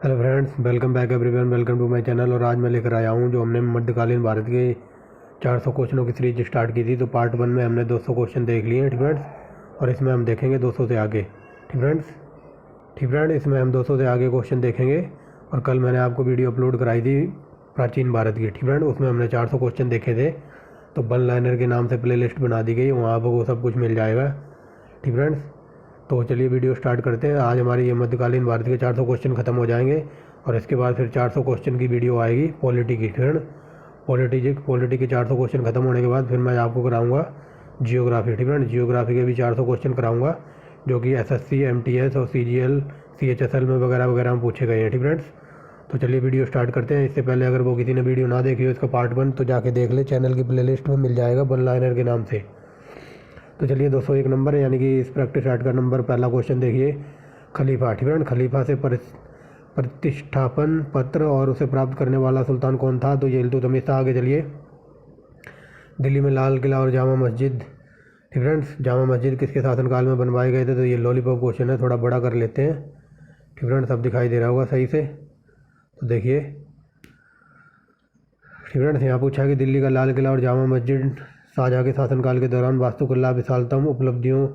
Hello friends, welcome back everyone, welcome to my channel. और आज मैं लेकर आया हूँ जो हमने मध्यकालीन भारत के 400 क्वेश्चनों की सीरीज स्टार्ट की थी। तो पार्ट 1 में हमने 200 क्वेश्चन देख लिए हैं, ठीक फ्रेंड्स। और इसमें हम देखेंगे 200 से आगे, ठीक फ्रेंड्स। इसमें हम 200 से आगे क्वेश्चन देखेंगे। और कल मैंने आपको वीडियो अपलोड कराई थी प्राचीन भारत की, ठीक फ्रेंड। उसमें हमने 400 क्वेश्चन देखे थे। तो वन लाइनर के नाम से प्ले लिस्ट बना दी गई, वहाँ आपको सब कुछ मिल जाएगा, ठीक फ्रेंड्स। तो चलिए वीडियो स्टार्ट करते हैं। आज हमारी ये मध्यकालीन भारत के 400 क्वेश्चन खत्म हो जाएंगे और इसके बाद फिर 400 क्वेश्चन की वीडियो आएगी पॉलिटी की, फ्रेंड। पॉलिटी के 400 क्वेश्चन खत्म होने के बाद फिर मैं आपको कराऊंगा जियोग्राफी, ठीक फ्रेंड। जियोग्राफी के भी 400 क्वेश्चन कराऊंगा जो कि एसएससी, एमटीएस और सीजीएल, सीएचएसएल में वगैरह वगैरह में पूछे गए हैं, ठीक फ्रेंड्स। तो चलिए वीडियो स्टार्ट करते हैं। इससे पहले अगर वो किसी ने वीडियो ना देखी हो इसका पार्ट 1 तो जाके देख ले, चैनल की प्लेलिस्ट में मिल जाएगा वन लाइनर के नाम से। तो चलिए 201 नंबर है, यानी कि इस प्रैक्टिस सेट का नंबर पहला क्वेश्चन देखिए। खलीफा, ठीक है। खलीफा से प्रतिष्ठापन पत्र और उसे प्राप्त करने वाला सुल्तान कौन था? तो ये इल्तुतमिश था। आगे चलिए। दिल्ली में लाल किला और जामा मस्जिद, ठीक फ्रेंड्स, जामा मस्जिद किसके शासनकाल में बनवाए गए थे? तो ये लॉलीपॉप क्वेश्चन है, थोड़ा बड़ा कर लेते हैं, ठीक फ्रेंड्स। अब दिखाई दे रहा होगा सही से, तो देखिए, ठीक फ्रेंड्स। यहाँ पूछा कि दिल्ली का लाल किला और जामा मस्जिद शाहजहाँ के शासनकाल के दौरान वास्तुकला विशालतम उपलब्धियों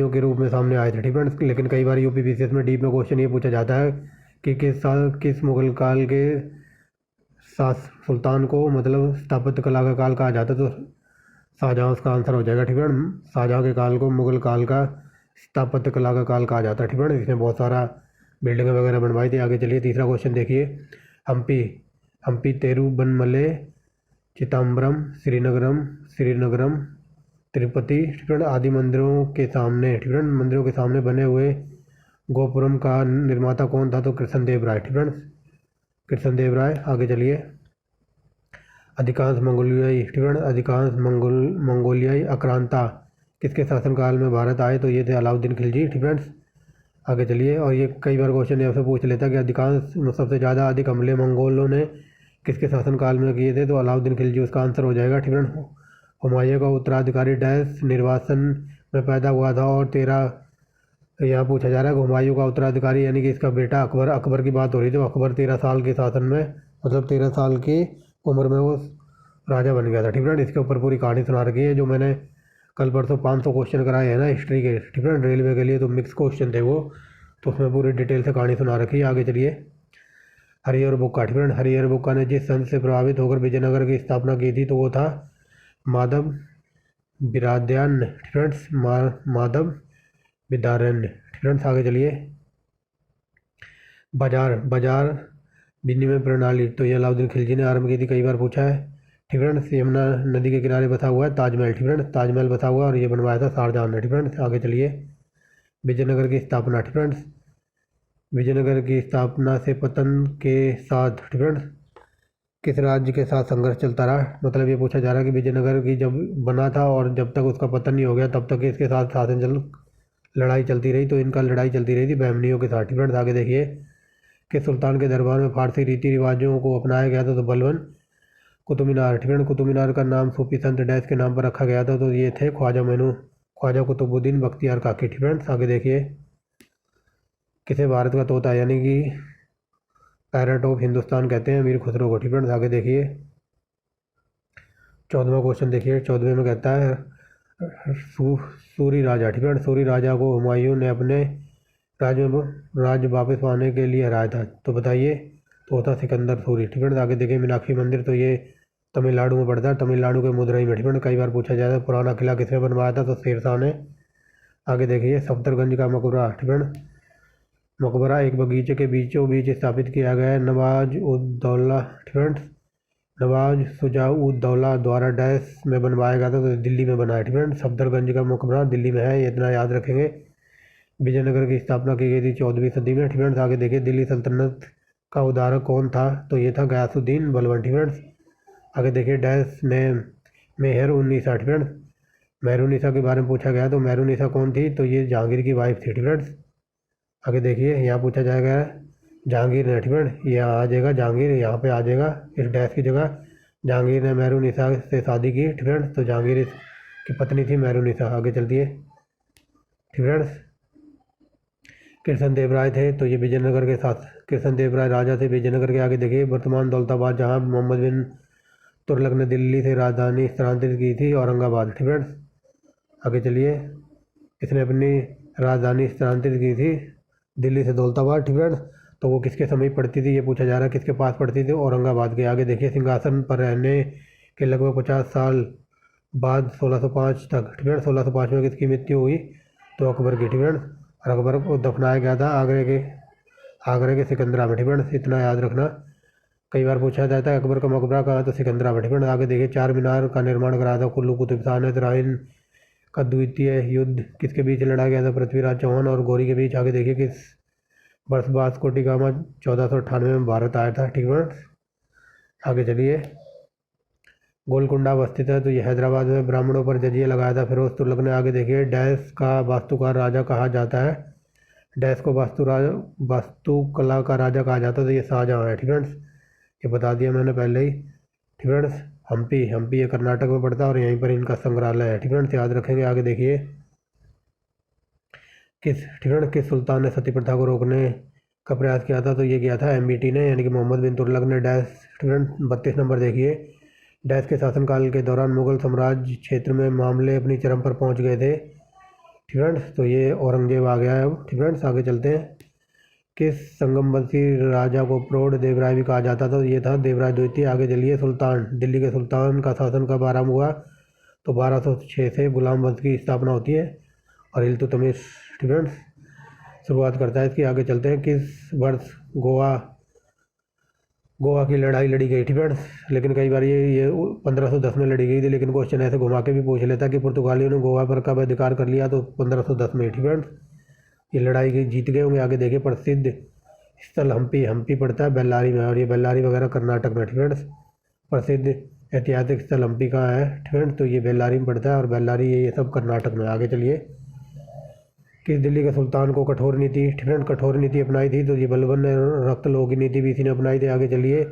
के रूप में सामने आए थे, ठीक फ्रेंड्स। लेकिन कई बार यूपी पीसीएस में डीप में क्वेश्चन ये पूछा जाता है कि किस मुगल काल के सुल्तान को मतलब स्थापत्य कला का काल कहा जाता है? तो शाहजहाँ उसका आंसर हो जाएगा, ठीक है। शाहजहाँ के काल को मुगल काल का स्थापत्य कला का काल कहा जाता है, ठीक है। इसने बहुत सारा बिल्डिंग वगैरह बनवाई थी। आगे चलिए, तीसरा क्वेश्चन देखिए। हम्पी हम्पी तिरुवन्नमले, चिदम्बरम, श्रीनगरम, तिरुपति, ठीक है, आदि मंदिरों के सामने, ठीक है, मंदिरों के सामने बने हुए गोपुरम का निर्माता कौन था? तो कृष्णदेव राय, ठीक है, कृष्णदेव राय। आगे चलिए। अधिकांश मंगोलियाई आक्रांता किसके शासनकाल में भारत आए? तो ये थे अलाउद्दीन खिलजी, ठीक फ्रेंड्स। आगे चलिए। और ये कई बार क्वेश्चन आपसे पूछ लेता है कि अधिकांश सबसे ज़्यादा अधिक हमले मंगोलों ने किसके शासनकाल में किए थे? तो अलाउद्दीन खिलजी उसका आंसर हो जाएगा, ठीक है। हुमायूं का उत्तराधिकारी डैश निर्वासन में पैदा हुआ था? और 13 यहाँ पूछा जा रहा है कि हुमायूं का उत्तराधिकारी यानी कि इसका बेटा अकबर। अकबर की बात हो रही थी। तो अकबर 13 साल के शासन में, मतलब 13 साल की उम्र में वो राजा बन गया था, ठीक है। इसके ऊपर पूरी कहानी सुना रखी है, जो मैंने कल परसों 500 क्वेश्चन कराए हैं ना हिस्ट्री के, ठीक है, रेलवे के लिए। तो मिक्स क्वेश्चन थे वो, तो उसमें पूरी डिटेल से कहानी सुना रखी है। आगे चलिए। हरिहर बुक्का, ठीक है। हरिहर बुक्का ने जिस संत से प्रभावित होकर विजयनगर की स्थापना की थी तो वो था माधव बिरादयान, फ्रेंड्स, माधव विद्यारण्य, फ्रेंड्स। आगे चलिए। बाजार विनिमय प्रणाली, तो ये अलाउद्दीन खिलजी ने आरंभ की थी, कई बार पूछा है, ठीक फ्रेंड्स। यमुना नदी के किनारे बसा हुआ है ताजमहल, ठीक फ्रेंड्स, ताजमहल बसा हुआ है और ये बनवाया था शाहजहाँ ने, ठीक फ्रेंड्स। आगे चलिए। विजयनगर की स्थापना, ठीक फ्रेंड्स, विजयनगर की स्थापना से पतन के साथ, ठीक फ्रेंड्स, किस राज्य के साथ संघर्ष चलता रहा? मतलब ये पूछा जा रहा है कि विजयनगर की जब बना था और जब तक उसका पतन नहीं हो गया तब तक इसके साथ लड़ाई चलती रही। तो इनका लड़ाई चलती रही थी बहमनियों के साथ, ठीक है। आगे देखिए। कि सुल्तान के दरबार में फारसी रीति रिवाजों को अपनाया गया था? तो बलबन कुतुब मीनार, ठीक है। कुतुब मीनार का नाम सूफी संत डैश के नाम पर रखा गया था? तो ये थे ख्वाजा कुतुबुद्दीन बख्तियार काकी, ठीक है। आगे देखिए। किसे भारत का तोता यानी कि पैरट ऑफ हिंदुस्तान कहते हैं? अमीर खुसरो को, ठीक है। आगे देखिए। 14वां क्वेश्चन देखिए। 14वें में कहता है सूरी राजा, ठीक है, सूरी राजा को हुमायूं ने अपने राज्य वापस पाने के लिए हराया था? तो बताइए। तो था सिकंदर सूरी, ठीक है। आगे देखिए। मीनाक्षी मंदिर, तो ये तमिलनाडु में पड़ता है, तमिलनाडु के मदुरई में, ठीक है। कई बार पूछा जाता है पुराना किला किसने बनवाया था? तो शेरशाह ने। आगे देखिए। सफदरगंज का मकबरा, ठीक है, मकबरा एक बगीचे के बीचों बीच स्थापित किया गया है। नवाज उद दौला, ठीक है, नवाज शुजा-उद-दौला द्वारा डैश में बनवाया गया था? तो दिल्ली में बना है, ठीक है। सफदरगंज का मकबरा दिल्ली में है, ये इतना याद रखेंगे। विजयनगर की स्थापना की गई थी 14वीं सदी में, ठीक है। आगे देखिए। दिल्ली सल्तनत का उदारक कौन था? तो ये था गयासुद्दीन बलबन, ठीक है। आगे देखिए। डैश ने मेहर उन्नीसा, ठीक है, मेहरुन्निसा के बारे में पूछा गया। तो मेहरुन्निसा कौन थी? तो ये जहांगीर की वाइफ थी, ठीक है। आगे देखिए। यहाँ पूछा जाएगा जहांगीर ने, ठीक है, यहाँ आ जाएगा जहांगीर, यहाँ पे आ जाएगा इस डैश की जगह। जहांगीर ने मेहरुन्निसा से शादी की, ठीक है। तो जहांगीर की पत्नी थी मेहरुन्निसा। आगे चलती है, ठीक है। कृष्णदेव राय थे, तो ये विजयनगर के साथ कृष्णदेव राय राजा थे विजयनगर के। आगे देखिए वर्तमान दौलताबाद, जहाँ मोहम्मद बिन तुगलक ने दिल्ली से राजधानी स्थानांतरित की थी, औरंगाबाद। ठीक फ्रेंड्स, आगे चलिए। इसने अपनी राजधानी स्थानांतरित की थी दिल्ली से दौलताबाद। ठीक फ्रेंड्स, तो वो किसके समय पड़ती थी ये पूछा जा रहा है, किसके पास पड़ती थी, औरंगाबाद के। आगे देखिए सिंहासन पर रहने के लगभग 50 साल बाद 1605 तक, ठीक है, 1605 में किसकी मृत्यु हुई, तो अकबर की। ठीक है, और अकबर को दफनाया गया था आगरे के सिकंदरा में। ठीक है, इतना याद रखना, कई बार पूछा जाता है अकबर का मकबरा कहाँ, तो सिकंदरा में। ठीक है, आगे देखिए चार मीनार का निर्माण कराया था कुल्लू कुतुब शाह ने। तराइन का द्वितीय युद्ध किसके बीच लड़ा गया था, पृथ्वीराज चौहान और गौरी के बीच। आगे देखिए किस वर्ष वास्को डी गामा 1498 में भारत आया था। ठीक है, आगे चलिए। गोलकुंडा अवस्थित है, तो ये हैदराबाद में। ब्राह्मणों पर जजिया लगाया था फिरोज तुगलक ने। आगे देखिए डैश का वास्तुकार राजा कहा जाता है, डैश को वास्तुकला का राजा कहा जाता है, तो ये शाहजहाँ है। ठीक है, ये बता दिया मैंने पहले ही। ठीक है, हम्पी ये कर्नाटक में पड़ता है और यहीं पर इनका संग्रहालय है। ठीक है, याद रखेंगे। आगे देखिए किस सुल्तान ने सती प्रथा को रोकने का प्रयास किया था, तो ये किया था MBT ने, यानी कि मोहम्मद बिन तुगलक ने। डैश। ठीक है, 32 नंबर देखिए। डैश के शासनकाल के दौरान मुगल साम्राज्य क्षेत्र में मामले अपनी चरम पर पहुंच गए थे। ठीक है, तो ये औरंगजेब आ गया है अब। ठीक है, आगे चलते हैं। किस संगमवंशी राजा को प्रौढ़ देवराय भी कहा जाता था, ये था देवराय द्वितीय। आगे चलिए। सुल्तान, दिल्ली के सुल्तान का शासन कब आरंभ हुआ, तो 1206 से गुलाम वंश की स्थापना होती है और इल्तुतमिश। ठीक है, शुरुआत करता है इसकी। आगे चलते हैं। किस वर्ष गोवा की लड़ाई लड़ी गई। ठीक है, लेकिन कई बार ये 1510 में लड़ी गई थी, लेकिन क्वेश्चन ऐसे घुमा के भी पूछ लेता कि पुर्तगालियों ने गोवा पर कब अधिकार कर लिया, तो 1510 में। ठीक है, ये लड़ाई की जीत गए होंगे। आगे देखिए प्रसिद्ध स्थल हम्पी पड़ता है बेल्लारी में, और ये बेल्लारी वगैरह कर्नाटक में। ठीक है, प्रसिद्ध ऐतिहासिक स्थल हम्पी कहाँ है, ठीक है, तो ये बेल्लारी में पड़ता है, और बेल्लारी ये सब कर्नाटक में। आगे चलिए। किस दिल्ली के सुल्तान को कठोर नीति, ठीक है, कठोर नीति अपनाई थी, तो ये बलबन ने रक्त लोह की नीति भी इसी ने अपनाई थी। आगे चलिए।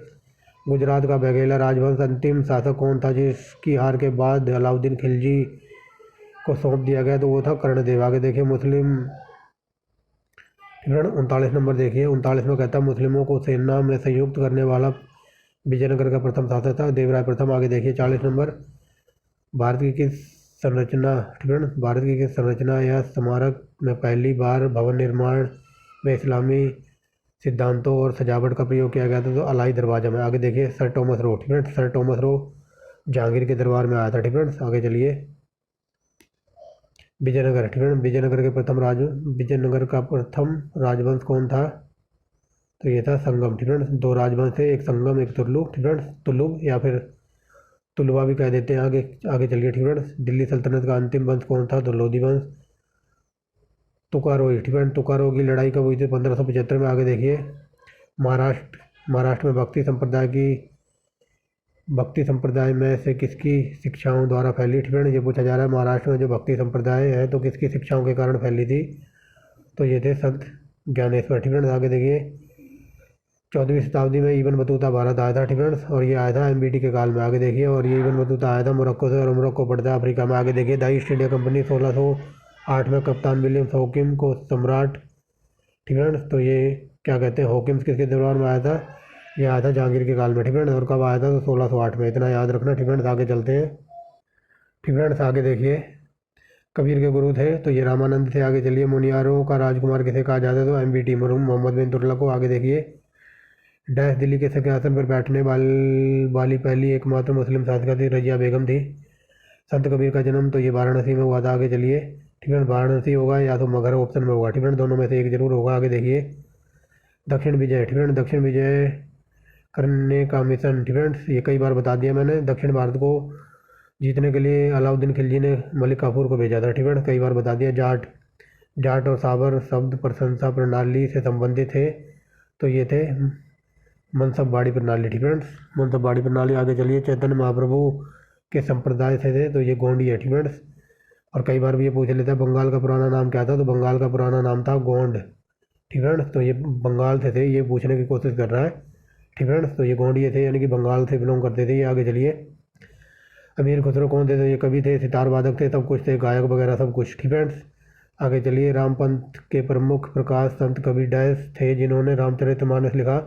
गुजरात का बघेला राजवंश अंतिम शासक कौन था जिसकी हार के बाद अलाउद्दीन खिलजी को सौंप दिया गया, तो वो था कर्णदेव। आगे देखिए मुस्लिम, ठीक है, 39 नंबर देखिए। 39 में कहता है मुस्लिमों को सेना में संयुक्त करने वाला विजयनगर का प्रथम शासक था देवराय प्रथम। आगे देखिए 40 नंबर। भारत की किस संरचना, ठीक है, भारत की किस संरचना या स्मारक में पहली बार भवन निर्माण में इस्लामी सिद्धांतों और सजावट का प्रयोग किया गया था, तो अलाई दरवाजा में। आगे देखिए सर टॉमस रो, ठीक है, सर टॉमस रो जहांगीर के दरबार में आया था। ठीक है, आगे चलिए। विजयनगर, ठीक है, विजयनगर का प्रथम राजवंश कौन था, तो ये था संगम। ठीक है, दो राजवंश थे, एक संगम एक तुलुक। ठीक है, तुलुक या फिर तुलवा भी कह देते हैं। आगे चलिए। ठीक है, दिल्ली सल्तनत का अंतिम वंश कौन था, तो लोधी वंश। तुकारोई, ठीक है, तुकारो की लड़ाई कब हुई थी, 1575 में। आगे देखिए। महाराष्ट्र में भक्ति संप्रदाय में से किसकी शिक्षाओं द्वारा फैली, ठीक है, ये पूछा जा रहा है। महाराष्ट्र में जो भक्ति संप्रदाय है तो किसकी शिक्षाओं के कारण फैली थी, तो ये थे संत ज्ञानेश्वर। ठीक है, आगे देखिए। 14वीं शताब्दी में इबन बतूता भारत आया था। ठीक है, और ये आया था MBT के काल में। आगे देखिए। और ये इबन बतूता आया था मोरक्को से, और मोरक्को पड़ता है अफ्रीका में। आगे देखिए। द ईस्ट इंडिया कंपनी 1608 में कप्तान विलियम्स हॉकिंस को सम्राट, ठीक है, तो ये क्या कहते हैं, हॉकिंस किसके दरबार में आया था, ये आया था जहांगीर के काल में। ठीक है, और कब आया था, तो 1608 में। इतना याद रखना। ठीक है, आगे चलते हैं। ठीक है, आगे देखिए। कबीर के गुरु थे, तो ये रामानंद थे। आगे चलिए। मुनियारों का राजकुमार किसे कहा जाता है, तो MBT मोहम्मद बिन तुगलक को। आगे देखिए। डैश दिल्ली के सिंहासन पर बैठने वाली पहली एकमात्र मुस्लिम शासिका थी, रजिया बेगम थी। संत कबीर का जन्म, तो ये वाराणसी में हुआ था। आगे चलिए। ठीक है, वाराणसी होगा या तो मगहर ऑप्शन में होगा। ठीक है, दोनों में से एक जरूर होगा। आगे देखिए। दक्षिण विजय, ठीक है, दक्षिण विजय करने का मिशन, ठीक है, ये कई बार बता दिया मैंने। दक्षिण भारत को जीतने के लिए अलाउद्दीन खिलजी ने मलिक काफूर को भेजा था। ठीक है, कई बार बता दिया। जाट और साबर शब्द प्रशंसा प्रणाली से संबंधित थे, तो ये थे मनसबवाड़ी प्रणाली। ठीक है, मनसबवाड़ी प्रणाली। आगे चलिए। चैतन्य महाप्रभु के संप्रदाय से थे, तो ये गोंडी है। ठीक है, और कई बार भी ये पूछ लेता है बंगाल का पुराना नाम क्या था, तो बंगाल का पुराना नाम था गोंड। ठीक है, तो ये बंगाल से थे, ये पूछने की कोशिश कर रहा है। ठीक है, तो ये गोंडिये थे, यानी कि बंगाल से बिलोंग करते थे ये। आगे चलिए। अमीर खुसरो कौन थे, तो ये कवि थे, सितार वादक थे, सब कुछ थे, गायक वगैरह सब कुछ। ठीक है, आगे चलिए, रामपंथ के प्रमुख प्रकाश संत कबीर डैश थे जिन्होंने रामचरितमानस लिखा।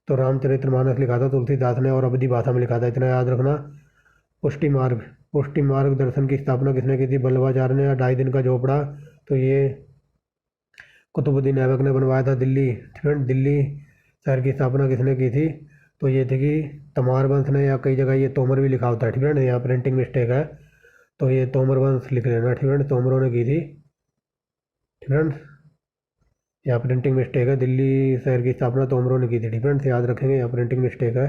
तो रामचरितमानस लिखा था तुलसीदास ने और अवधी भाषा में लिखा था, इतना याद रखना। पुष्टि मार्ग, पुष्टि मार्ग दर्शन की स्थापना किसने की थी? वल्लभाचार्य ने। 2.5 दिन का झोपड़ा, तो ये कुतुबुद्दीन ऐबक ने बनवाया था। दिल्ली, दिल्ली शहर की स्थापना किसने की थी? तो ये थी कि तमार वंश ने, या कई जगह ये तोमर भी लिखा होता है, ठीक है, यहाँ प्रिंटिंग मिस्टेक है, तो ये तोमर वंश लिख लेना, ठीक है, तोमरों ने की थी, ठीक है। यहाँ प्रिंटिंग मिस्टेक है, दिल्ली शहर की स्थापना तोमरों ने की थी, ठीक है, याद रखेंगे, यहाँ प्रिंटिंग मिस्टेक है,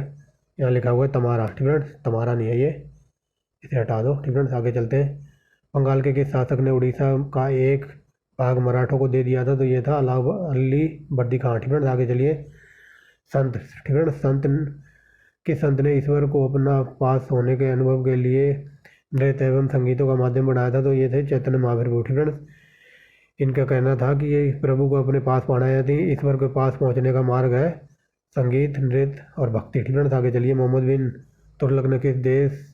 यहाँ लिखा हुआ है तमारा, ठीक है, तमारा नहीं है ये, इसे हटा दो, ठीक है। आगे चलते हैं। बंगाल के किस शासक ने उड़ीसा का एक भाग मराठों को दे दिया था? तो ये था अली बर्दी खान, ठीक है। आगे चलिए। संत, ठीक है, किस संत ने ईश्वर को अपना पास होने के अनुभव के लिए नृत्य एवं संगीतों का माध्यम बनाया था? तो ये थे चैतन्य महाप्रभु, ठीक है। इनका कहना था कि ये प्रभु को अपने पास पाना है, ईश्वर के पास पहुंचने का मार्ग है संगीत, नृत्य और भक्ति, ठीक है। आगे चलिए। मोहम्मद बिन तुगलक ने किस देश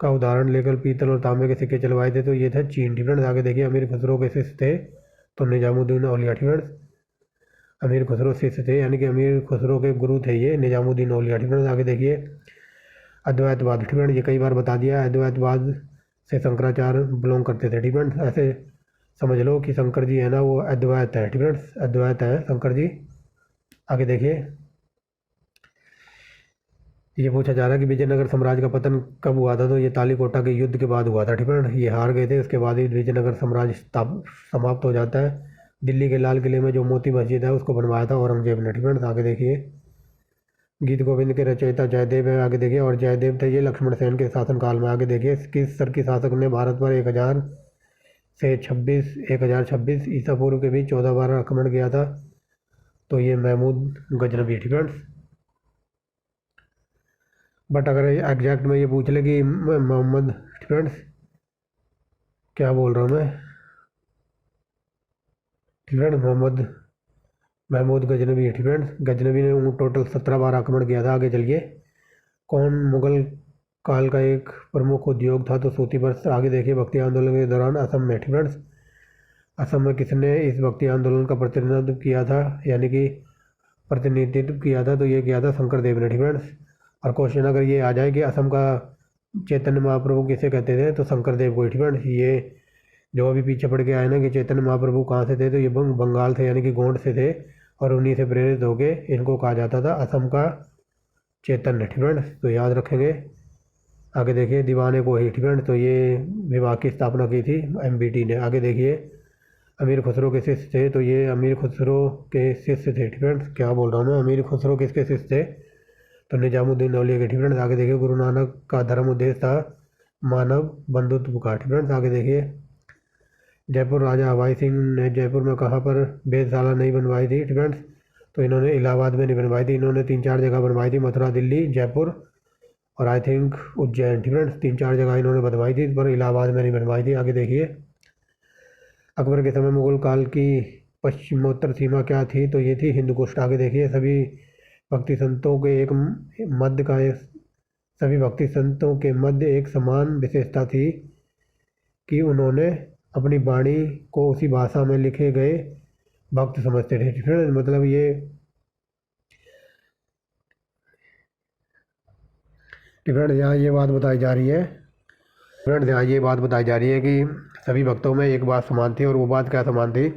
का उदाहरण लेकर पीतल और तांबे के सिक्के चलवाए थे? तो ये था चीन, ठीक है। आगे देखिए। अमीर खुसरो के शिष्य थे? तो निजामुद्दीन औलिया, ठीक है। अमीर खुसरो शिष्य थे, यानी कि अमीर खुसरो के गुरु थे ये निजामुद्दीन औलिया, ठीक है। आगे देखिए। अद्वैतवाद, ठीक है, ये कई बार बता दिया। अद्वैतवाद से शंकराचार्य बिलोंग करते थे, ठीक है। ऐसे समझ लो कि शंकर जी है ना, वो अद्वैत है, ठीक है, अद्वैत है शंकर जी। आगे देखिए। ये पूछा जा रहा है कि विजयनगर साम्राज्य का पतन कब हुआ था? तो ये तालीकोटा के युद्ध के बाद हुआ था, ठीक है। ये हार गए थे, उसके बाद ही विजयनगर साम्राज्य समाप्त हो जाता है। दिल्ली के लाल किले में जो मोती मस्जिद है उसको बनवाया था औरंगजेब ने, ठीक है। आगे देखिए। गीत गोविंद के रचयिता जयदेव है, आगे देखिए, और जयदेव थे ये लक्ष्मण सेन के शासनकाल में। आगे देखिए। किस सर्की शासक ने भारत पर 1026 ईसा पूर्व के बीच 14 बार आक्रमण किया था? तो ये महमूद गजनबी, ठीक है। बट अगर एग्जैक्ट में ये पूछ ले कि मोहम्मद, ठीक है, क्या बोल रहा हूँ मैं, ठीक है, महमूद गजनबी, ठीक है। गजनबी ने टोटल 17 बार आक्रमण किया था। आगे चलिए। कौन मुगल काल का एक प्रमुख उद्योग था? तो सूती वस्त्र। आगे देखिए। भक्ति आंदोलन के दौरान असम में, ठीक है, असम में किसने इस भक्ति आंदोलन का प्रतिनिधित्व किया था, यानी कि प्रतिनिधित्व किया था? तो ये किया था शंकर देव ने, ठीक है। और क्वेश्चन अगर ये आ जाए कि असम का चैतन्य महाप्रभु किसे कहते थे? तो शंकर देव को, ठीक है। ये जो अभी पीछे पड़ के आए ना कि चैतन्य महाप्रभु कहाँ से थे, तो ये बंगाल से, यानी कि गोंड से थे, और उन्हीं से प्रेरित होके इनको कहा जाता था असम का चैतन्य, ठीक है, तो याद रखेंगे। आगे देखिए। दीवाने को ही, ठीक है, तो ये विभाग की स्थापना की थी एमबीटी ने। आगे देखिए। अमीर खुसरो के शिष्य थे? तो ये अमीर खुसरो के शिष्य थे, ठीक है। क्या बोल रहा हूँ मैं, अमीर खुसरो किसके शिष्य थे? तो निजामुद्दीन औलिया के, ठीक है। आगे देखिए। गुरु नानक का धर्म उद्देश्य था मानव बंधुत्व का, ठीक है। आगे देखिए। जयपुर राजा हवाई सिंह ने जयपुर में कहाँ पर वेधशाला नहीं बनवाई थी, ठीक है? तो इन्होंने इलाहाबाद में नहीं बनवाई थी, इन्होंने 3-4 जगह बनवाई थी, मथुरा, दिल्ली, जयपुर और आई थिंक उज्जैन, ठीक है। 3-4 जगह इन्होंने बनवाई थी, पर इलाहाबाद में नहीं बनवाई थी। आगे देखिए। अकबर के समय मुगल काल की पश्चिमोत्तर सीमा क्या थी? तो ये थी हिंदू कुश। आगे देखिए। सभी भक्ति संतों के मध्य एक समान विशेषता थी कि उन्होंने अपनी वाणी को उसी भाषा में लिखे गए भक्त समझते थे, ठीक है। मतलब ये, ठीक है, यहाँ ये बात बताई जा रही है, फ्रेंड्स, यहाँ ये बात बताई जा रही है कि सभी भक्तों में एक बात समान थी, और वो बात क्या समान थी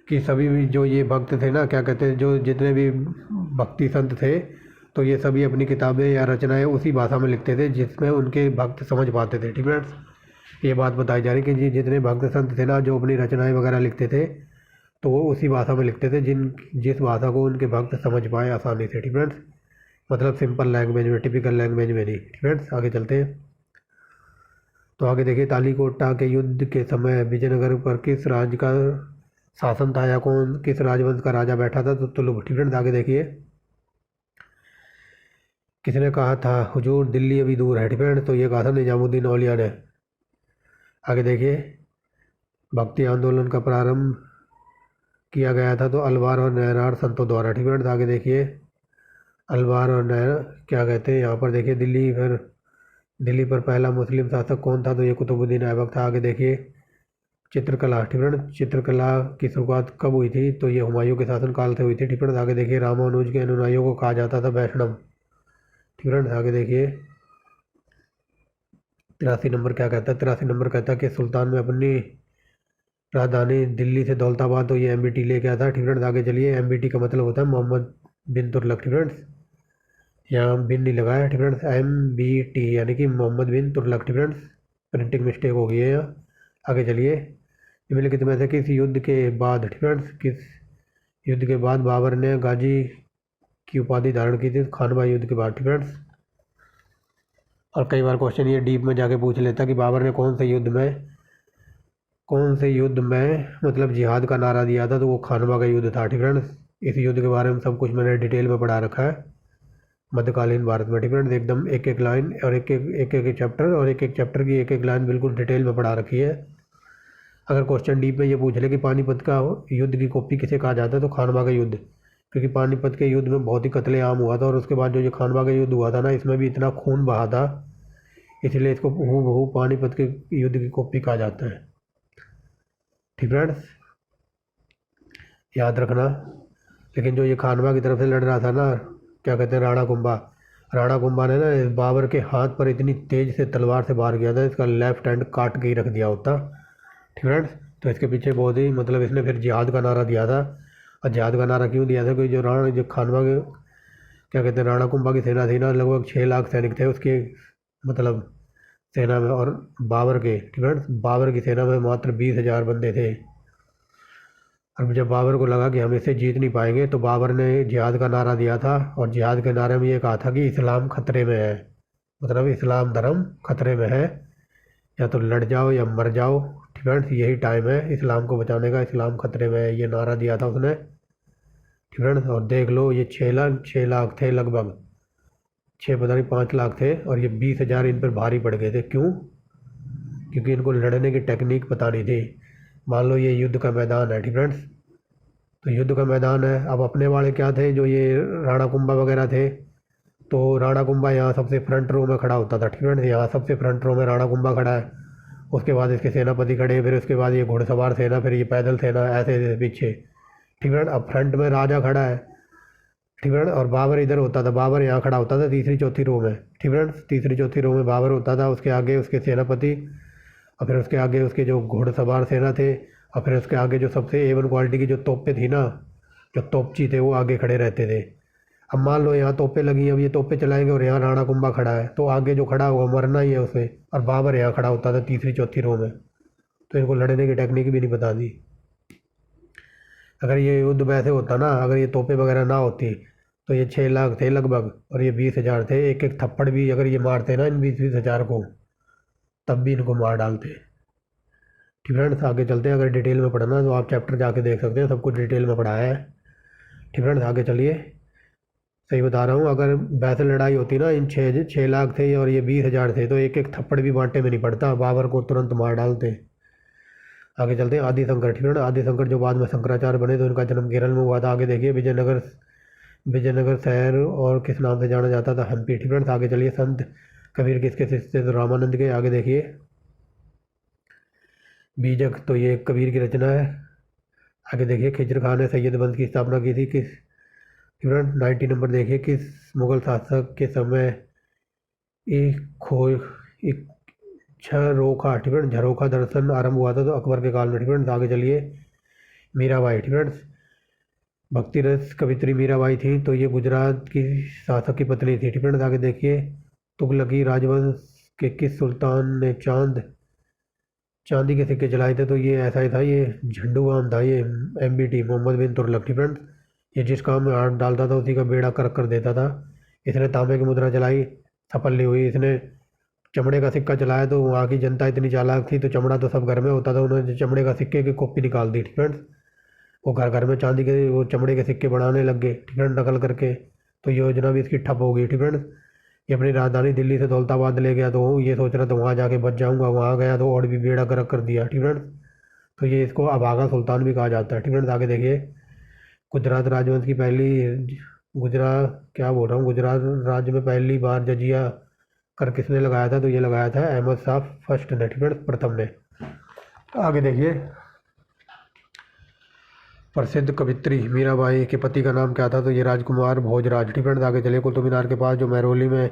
कि सभी भी जो ये भक्त थे ना, क्या कहते हैं, जो जितने भी भक्ति संत थे, तो ये सभी अपनी किताबें या रचनाएं उसी भाषा में लिखते थे जिसमें उनके भक्त समझ पाते थे, ठीक है। ये बात बताई जा रही है कि जितने भक्त संत थे ना, जो अपनी रचनाएं वगैरह लिखते थे, तो वो उसी भाषा में लिखते थे जिस भाषा को उनके भक्त समझ पाए आसानी से, ठीक है। मतलब सिंपल लैंग्वेज में, टिपिकल लैंग्वेज में नहीं, ठीक है। आगे चलते हैं। तो आगे देखिए। तालीकोटा के युद्ध के समय विजयनगर पर किस राज्य का शासन था, या किस राजवंश का राजा बैठा था? तो तुलुभ, ठीक है। आगे देखिए। किसने कहा था हुजूर दिल्ली अभी दूर है, ठीक है? तो ये कहा था निजामुद्दीन औलिया ने। आगे देखिए। भक्ति आंदोलन का प्रारंभ किया गया था? तो अलवार और नयनार संतों द्वारा, ठीक है। आगे देखिए। अलवार और नयनार क्या कहते हैं यहाँ पर? देखिए। दिल्ली पर पहला मुस्लिम शासक कौन था? तो ये कुतुबुद्दीन ऐबक था। आगे देखिए। चित्रकला, ठीक है। चित्रकला की शुरुआत कब हुई थी? तो ये हुमायूं के शासनकाल से हुई थी, ठीक है। आगे देखिए, रामानुज के अनुयायियों को कहा जाता था वैष्णव, ठीक है। आगे देखिए 83 नंबर क्या कहता है? 83 नंबर कहता है कि सुल्तान में अपनी राजधानी दिल्ली से दौलताबाद, तो ये एमबीटी ले गया था, ठीक है। आगे चलिए, एमबीटी का मतलब होता है मोहम्मद बिन तुगलक, ठीक है। यहाँ बिन नहीं लगाया, ठीक है। एमबीटी यानी कि मोहम्मद बिन तुगलक, ठीक है। प्रिंटिंग मिस्टेक हो गई है यहाँ। आगे चलिए, निम्नलिखित में से किस युद्ध के बाद, ठीक है, किस युद्ध के बाद बाबर ने गाजी की उपाधि धारण की थी? खानवा युद्ध के बाद, ठीक है। और कई बार क्वेश्चन ये डीप में जाके पूछ लेता कि बाबर ने कौन से युद्ध में मतलब जिहाद का नारा दिया था? तो वो खानवा का युद्ध था, ठीक है। इस युद्ध के बारे में सब कुछ मैंने डिटेल में पढ़ा रखा है मध्यकालीन भारत में, ठीक है। एकदम एक एक लाइन और एक एक चैप्टर और एक एक चैप्टर की एक एक लाइन बिल्कुल डिटेल में पढ़ा रखी है। अगर क्वेश्चन डीप में ये पूछ ले कि पानीपत का युद्ध की कॉपी किसे कहा जाता है? तो खानवा का युद्ध, क्योंकि पानीपत के युद्ध में बहुत ही कत्लेआम हुआ था, और उसके बाद जो ये खानवा का युद्ध हुआ था ना, इसमें भी इतना खून बहा था, इसलिए इसको हूबहू पानीपत के युद्ध की कॉपी कहा जाता है, ठीक है। याद रखना। लेकिन जो ये खानवा की तरफ से लड़ रहा था ना, क्या कहते हैं, राणा कुंभा ने ना बाबर के हाथ पर इतनी तेज से तलवार से वार किया था, इसका लेफ्ट हैंड काट के ही रख दिया होता, ठीक है। तो इसके पीछे बहुत ही मतलब इसने फिर जिहाद का नारा दिया था। और जिहाद का नारा क्यों दिया था? क्योंकि जो खानवा के क्या कहते हैं राणा कुंभा की सेना थी ना, लगभग 6 लाख सैनिक थे उसके मतलब सेना में, और बाबर के, ठीक है, बाबर की सेना में मात्र 20,000 बंदे थे। अब जब बाबर को लगा कि हम इसे जीत नहीं पाएंगे, तो बाबर ने जिहाद का नारा दिया था, और जिहाद के नारे में ये कहा था कि इस्लाम खतरे में है, मतलब इस्लाम धर्म खतरे में है, या तो लड़ जाओ या मर जाओ, ठीक है। यही टाइम है इस्लाम को बचाने का, इस्लाम खतरे में है, ये नारा दिया था उसने, ठीक है। और देख लो, ये 6 लाख थे लगभग, 6 पता नहीं 5 लाख थे, और ये 20,000 इन पर भारी पड़ गए थे। क्यों? क्योंकि इनको लड़ने की टेक्निक पता नहीं थी। मान लो ये युद्ध का मैदान है, ठीक है। तो युद्ध का मैदान है, अब अपने वाले क्या थे, जो ये राणा कुंभा वगैरह थे, तो राणा कुंभा यहाँ सबसे फ्रंट रो में खड़ा होता था, ठीक है। यहाँ सबसे फ्रंट रो में राणा कुंभा खड़ा है, उसके बाद इसके सेनापति खड़े, फिर उसके बाद ये घुड़सवार सेना, फिर ये पैदल सेना, ऐसे ऐसे पीछे, ठीक है। अब फ्रंट में राजा खड़ा है, ठीक है, और बाबर इधर होता था, बाबर यहाँ खड़ा होता था तीसरी चौथी रो में, ठीक है। तीसरी चौथी रो में बाबर होता था, उसके आगे उसके सेनापति, और फिर उसके आगे उसके जो घुड़सवार सेना थे, और फिर उसके आगे जो सबसे A1 क्वालिटी की जो तोपें थी ना, जो तोपची थे, वो आगे खड़े रहते थे। अब मान लो यहाँ तोपें लगी, अब ये तोपें चलाएंगे और यहाँ राणा कुंभा खड़ा है, तो आगे जो खड़ा होगा मरना ही है उसे, और बाबर यहाँ खड़ा होता था तीसरी चौथी रो में। तो इनको लड़ने की टेक्निक भी नहीं बता दी। अगर ये युद्ध वैसे होता ना, अगर ये तोपें वगैरह ना होती, तो ये 6 लाख थे लगभग, और ये 20,000 थे, एक एक थप्पड़ भी अगर ये मारते ना इन 20,000 को, तब भी इनको मार डालते, ठीक है। फ्रेंड्स आगे चलते हैं। अगर डिटेल में पढ़ना है तो आप चैप्टर जाके देख सकते हैं, सब कुछ डिटेल में पढ़ाया है, ठीक है। आगे चलिए, सही बता रहा हूँ, अगर वैसे लड़ाई होती ना, इन 6 लाख थे और ये 20,000 थे, तो एक एक थप्पड़ भी बांटे में नहीं पड़ता, बाबर को तुरंत मार डालते। आगे चलते हैं, आदि शंकर, ठीक है। आदि शंकर जो बाद में शंकराचार्य बने, तो इनका जन्म केरल में हुआ था। आगे देखिए, विजयनगर शहर और किस नाम से जाना जाता था? हम्पी, ठीक है। आगे चलिए, संत कबीर किसके शिष्य थे? तो रामानंद के। आगे देखिए, बीजक, तो ये कबीर की रचना है। आगे देखिए, खिजर खान ने सैयद बंद की स्थापना की थी, किस? 90 नंबर देखिए, किस मुगल शासक के समय एक खो एक झरोखा, ठीक है, झरोखा दर्शन आरंभ हुआ था? तो अकबर के काल में, ठीक है। आगे चलिए, मीराबाई, ठीक है, भक्ति रस कवित्री मीराबाई थी, तो ये गुजरात की शासक की पत्नी थी, ठीक है। आगे देखिए, तुगलकी राजवंश के किस सुल्तान ने चांदी के सिक्के जलाए थे? तो ये ऐसा ही था, ये झंडू आम था, ये एमबीटी मोहम्मद बिन तुगलक, ठीक है। ये जिस काम में हाथ डालता था उसी का बेड़ा कर्क कर देता था। इसने तांबे की मुद्रा चलाई, सफल नहीं हुई। इसने चमड़े का सिक्का चलाया, तो वहाँ की जनता इतनी चालाक थी, तो चमड़ा तो सब घर में होता था, उन्होंने चमड़े का सिक्के की कॉपी निकाल दी, ठीक है। वो घर घर में चांदी के वो चमड़े के सिक्के बनाने लग गए, ठीक है, नकल करके। तो योजना भी इसकी ठप हो गई, ठीक है। ये अपनी राजधानी दिल्ली से दौलताबाद ले गया, तो ये सोच रहा था वहाँ जाके बच जाऊँगा, वहाँ गया तो और भी बेड़ा गर्क कर दिया, ठीक है। तो ये इसको अभागा सुल्तान भी कहा जाता है, ठीक है। आगे देखिए, गुजरात राजवंश की पहली गुजरात क्या बोल रहा हूँ गुजरात राज्य में पहली बार जजिया कर किसने लगाया था? तो ये लगाया था अहमद शाह फर्स्ट ने, ठीक है, प्रथम ने। आगे देखिए, प्रसिद्ध कवित्री मीराबाई के पति का नाम क्या था? तो ये राजकुमार भोजराज। ठीक है, आगे चलिए, कुतुब मीनार के पास जो महरौली में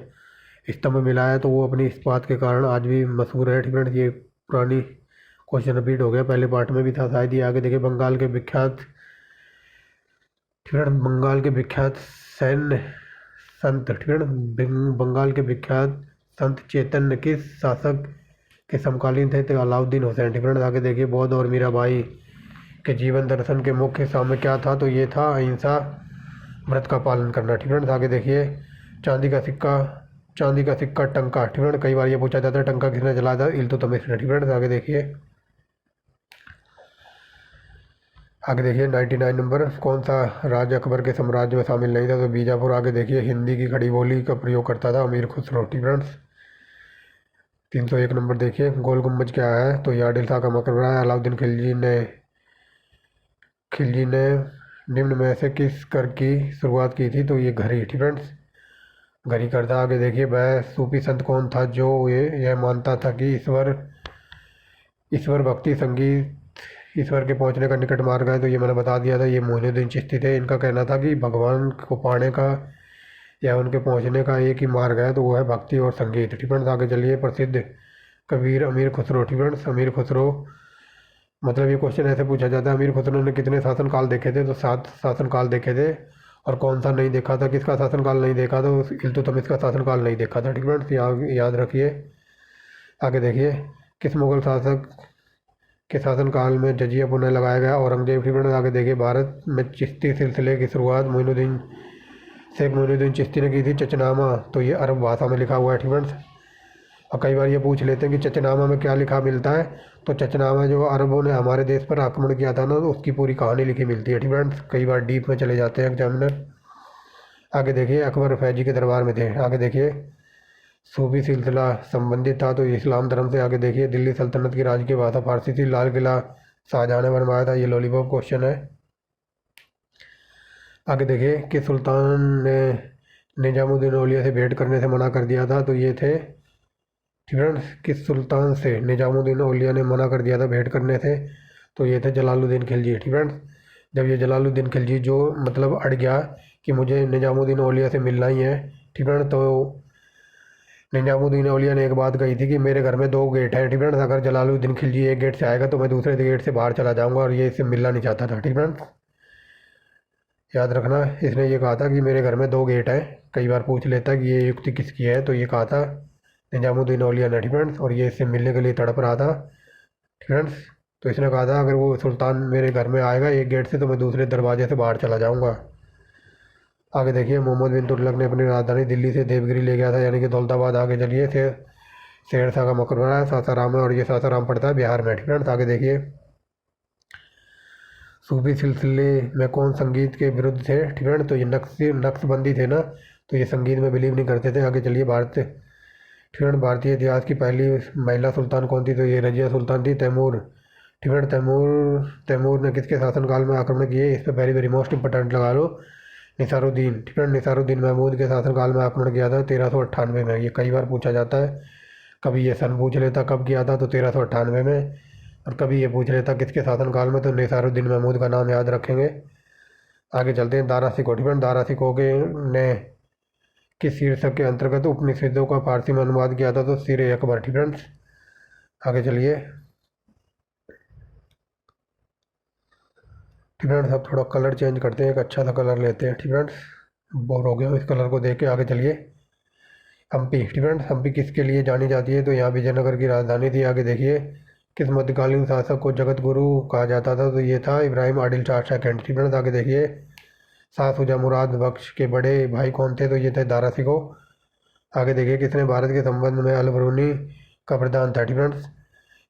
स्तंभ मिला है तो वो अपनी इस बात के कारण आज भी मशहूर है। ठीक है, ये पुरानी क्वेश्चन रिपीट हो गया, पहले पार्ट में भी था शायद ये। आगे देखिए, बंगाल के विख्यात, ठीक है, बंगाल के विख्यात सैन्य संत, ठीक है, बंगाल के विख्यात संत चैतन्य किस शासक के समकालीन थे? तो अलाउद्दीन हुसैन। ठीक है, आगे देखिए, बौद्ध और मीराबाई के जीवन दर्शन के मुख्य साम्य क्या था? तो ये था अहिंसा, व्रत का पालन करना। ठीक है, आगे देखिए, चांदी का सिक्का, चांदी का सिक्का टंका। ठीक है, कई बार ये पूछा जाता है टंका किसने जलाया था? इल्तुतमिश ने। ठीक है, आगे देखिए, आगे देखिए 99 नंबर, कौन सा राज्य अकबर के साम्राज्य में शामिल नहीं था? तो बीजापुर। आगे देखिए, हिंदी की खड़ी बोली का प्रयोग करता था अमीर खुसरो। ठीक है, 301 नंबर देखिए, गोल गुम्बज क्या है? तो ये आदिल शाह का मकबरा है। अलाउद्दीन खिलजी ने निम्न में से किस कर की शुरुआत की थी? तो ये घड़ी। ठीक है, घड़ी करता। आगे देखिए, वह सूफी संत कौन था जो यह मानता था कि ईश्वर भक्ति संगीत ईश्वर के पहुंचने का निकट मार्ग है? तो ये मैंने बता दिया था, ये मोइनुद्दीन चिश्ती थे। इनका कहना था कि भगवान को पाने का या उनके पहुंचने का एक ही मार्ग है, तो वो है भक्ति और संगीत। ठीक है, आगे चलिए, प्रसिद्ध कबीर अमीर खुसरो। ठीक है, अमीर खुसरो, मतलब ये क्वेश्चन ऐसे पूछा जाता है, अमीर खुसरो ने कितने शासनकाल देखे थे? तो 7 शासनकाल देखे थे। और कौन सा नहीं देखा था? किसका शासनकाल नहीं देखा? तो इल्तुतमिश का शासनकाल नहीं देखा था। ठीक है, याद रखिए। आगे देखिए, किस मुगल शासक के शासनकाल में जजिया पुनः लगाया गया? औरंगजेब। ठीक है, आगे देखिए, भारत में चिश्ती सिलसिले की शुरुआत शेख मोइनुद्दीन चिश्ती ने की थी। चचनामा, तो ये अरब भाषा में लिखा हुआ है। ठीक है, और कई बार ये पूछ लेते हैं कि चचनामा में क्या लिखा मिलता है? तो चचनामा जो अरबों ने हमारे देश पर आक्रमण किया था ना, तो उसकी पूरी कहानी लिखी मिलती है। ठीक है, कई बार डीप में चले जाते हैं एग्जामिनर। आगे देखिए, अकबर फैजी के दरबार में थे। आगे देखिए, सूफी सिलसिला संबंधित था तो इस्लाम धर्म से। आगे देखिए, दिल्ली सल्तनत की राजकीय भाषा फारसी थी। लाल किला शाहजहाँ ने बनवाया था। ये लॉलीपॉप क्वेश्चन है। आगे देखिए, कि सुल्तान ने निजामुद्दीन औलिया से भेंट करने से मना कर दिया था? तो ये थे, ठीक है, किस सुल्तान से निजामुद्दीन औलिया ने मना कर दिया था भेंट करने से? तो ये थे जलालुद्दीन खिलजी। ठीक है, जब ये जलालुद्दीन खिलजी जो मतलब अड़ गया कि मुझे निजामुद्दीन औलिया से मिलना ही है, ठीक है, तो निजामुद्दीन औलिया ने एक बात कही थी कि मेरे घर में 2 गेट हैं। ठीक है, अगर जलालुद्दीन खिलजी एक गेट से आएगा तो मैं दूसरे गेट से बाहर चला जाऊँगा, और ये इससे मिलना नहीं चाहता था। ठीक है, याद रखना, इसने ये कहा था कि मेरे घर में 2 गेट हैं। कई बार पूछ लेता कि ये युक्ति किसकी है? तो ये कहा था निजामुद्दीन औलिया ने। ठीक है, और ये इससे मिलने के लिए तड़प रहा था। ठीक है, तो इसने कहा था अगर वो सुल्तान मेरे घर में आएगा एक गेट से तो मैं दूसरे दरवाजे से बाहर चला जाऊँगा। आगे देखिए, मोहम्मद बिन तुगलक ने अपनी राजधानी दिल्ली से देवगिरी ले गया था, यानी कि दौलताबाद। आगे चलिए, शेरशाह का मकबरा है सासाराम में, और ये सासाराम पड़ता है बिहार में। ठीक है, आगे देखिए, सूफी सिलसिले में कौन संगीत के विरुद्ध थे? ठीक है, तो ये नक्शबंदी थे ना, तो ये संगीत में बिलीव नहीं करते थे। आगे चलिए, ठीक है, भारतीय इतिहास की पहली महिला सुल्तान कौन थी? तो ये रजिया सुल्तान थी। तैमूर, ठीक है, तैमूर ने किसके शासनकाल में आक्रमण किए? इस पर वेरी वेरी मोस्ट इंपॉर्टेंट लगा लो, निसारुद्दीन। ठीक है, निसारुद्दीन महमूद के शासनकाल में आक्रमण किया था 1398 में। ये कई बार पूछा जाता है, कभी ये सन पूछ लेता कब किया था, तो 1398 में, और कभी ये पूछ लेता किसके शासनकाल में, तो निसारुद्दीन महमूद का नाम याद रखेंगे। आगे चलते हैं, दारा सिकोह। ठीक है, दारा सिकोह के ने किस शीर्षक के अंतर्गत उपनिषदों का फारसी में अनुवाद किया था? तो सिर अकबर। ठीक है, आगे चलिए, ठीक है, अब थोड़ा कलर चेंज करते हैं, एक अच्छा सा कलर लेते हैं। ठीक है, बोर हो गया इस कलर को देख के। आगे चलिए, हम्पी। ठीक है, हम्पी किसके लिए जानी जाती है? तो यहाँ विजयनगर की राजधानी थी। आगे देखिए, किस मध्यकालीन शासक को जगत गुरु कहा जाता था? तो ये था इब्राहिम आदिल शाह सेकंड। ठीक है, आगे देखिए, शाह शुजा मुराद बख्श के बड़े भाई कौन थे? तो ये थे दारा सिकोह। आगे देखिए, किसने भारत के संबंध में अल बरूनी का प्रदान था? ठीक है,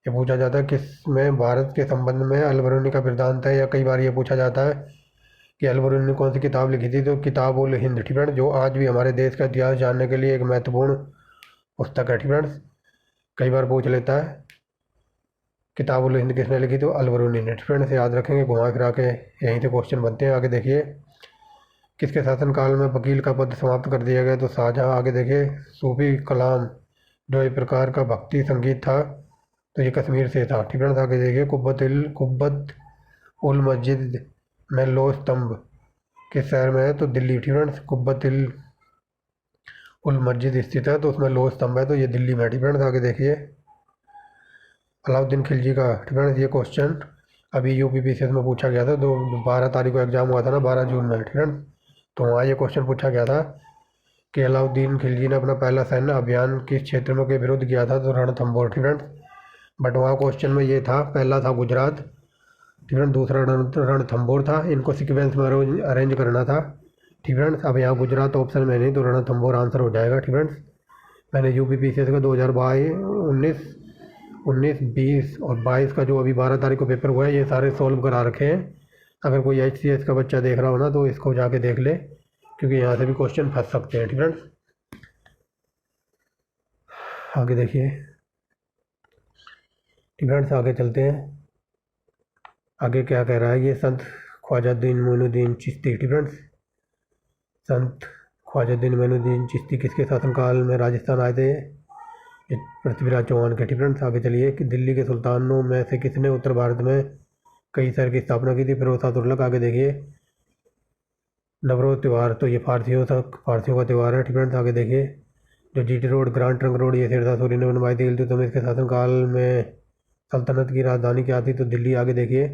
ये पूछा जाता है किस में भारत के संबंध में अल बरूनी का प्रदान था, या कई बार ये पूछा जाता है कि अल बरूनी ने कौन सी किताब लिखी थी? तो किताब उल हिंद। ठीक है, जो आज भी हमारे देश का इतिहास जानने के लिए एक महत्वपूर्ण पुस्तक है। ठीक है, कई बार पूछ लेता है किताब उल हिंद किसने लिखी? तो अल बरूनी ने। ठीक है, से याद रखेंगे, घुमा फिरा के यहीं से क्वेश्चन बनते हैं। आगे देखिए, किसके शासनकाल में वकील का पद समाप्त कर दिया गया? तो शाहजहाँ। आगे देखिए, सूफी कलाम जो एक प्रकार का भक्ति संगीत था, तो ये कश्मीर से था। ठीक है, आगे देखिए कुब्बत उल मस्जिद में लो स्तंभ किस शहर में है? तो दिल्ली। ठीक है, कुब्बत उल मस्जिद स्थित है तो उसमें लो स्तंभ है, तो ये दिल्ली में। ठीक है, आगे देखिए अलाउद्दीन खिलजी का। ठीक है, ये क्वेश्चन अभी यूपीपीसीएस में पूछा गया था। 12 तारीख को एग्जाम हुआ था ना, 12 जून में। ठीक है, तो वहाँ ये क्वेश्चन पूछा गया था कि अलाउद्दीन खिलजी ने अपना पहला सैन्य अभियान किस क्षेत्र में के विरुद्ध किया था? तो रणथंभौर। ठीक है, बट वहाँ क्वेश्चन में ये था, पहला था गुजरात, ठीक है, दूसरा रणथंभौर था। इनको सीक्वेंस में अरेंज करना था। ठीक है, अब यहाँ गुजरात ऑप्शन में नहीं, तो रणथंभौर आंसर हो जाएगा। ठीक है, मैंने यूपीपीसीएस का 2022 19 20 और 22 का जो अभी 12 तारीख को पेपर हुआ है, ये सारे सॉल्व करा रखे हैं। अगर कोई HCS का बच्चा देख रहा हो ना, तो इसको जाके देख ले, क्योंकि यहाँ से भी क्वेश्चन फंस सकते हैं। ठीक है, आगे देखिए। ठीक है, आगे चलते हैं। आगे क्या कह रहा है ये? संत ख्वाजाउद्दीन मोइनुद्दीन चिश्ती। ठीक है, संत ख्वाजाउद्दीन मोइनुद्दीन चिश्ती किसके शासनकाल में राजस्थान आए थे? ये पृथ्वीराज चौहान के। ठीक है, आगे चलिए कि दिल्ली के सुल्तानों में से किसने उत्तर भारत में कई शहर की स्थापना की थी? फिरोज शाह तुगलक। आगे देखिए नवरोज त्यौहार, तो ये फारसियों का त्यौहार है। ठीक है, आगे देखिए जो GT road, grand Trunk road, ये शेरशाह सूरी ने बनवाई थी। इल्तुतमिश के शासनकाल में सल्तनत की राजधानी क्या थी? तो दिल्ली। आगे देखिए